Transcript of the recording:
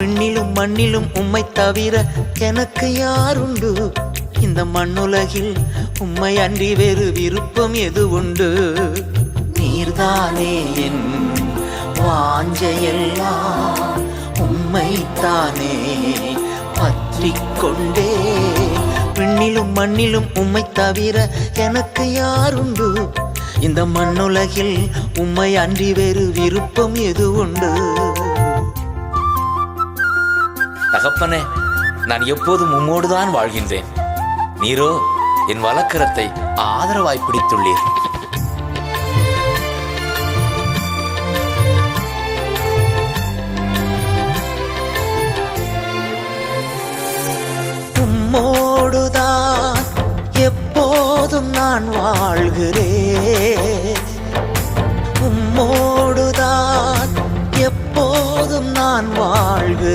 விண்ணிலும் மண்ணிலும் உம்மை தவிர எனக்கு யாருண்டு? இந்த மண்ணுலகில் உம்மை அன்றி வேறு விருப்பம் எது உண்டு? நீர்தானே என் வாஞ்சையெல்லாம், உம்மைத்தானே பற்றிக் கொண்டே. விண்ணிலும் மண்ணிலும் உம்மை தவிர எனக்கு யாருண்டு? இந்த மண்ணுலகில் உம்மை அன்றி வேறு விருப்பம் எது உண்டு? தகப்பனே, நான் எப்போதும் உம்மோடுதான் வாழ்கின்றேன். நீரோ என் வலக்கரத்தை ஆதரவாய் பிடித்துள்ளீர். உம்மோடுதான் எப்போதும் நான் வாழ்கிறேன். உம்மோடுதான் எப்போதும் நான் வாழ்கிறேன்.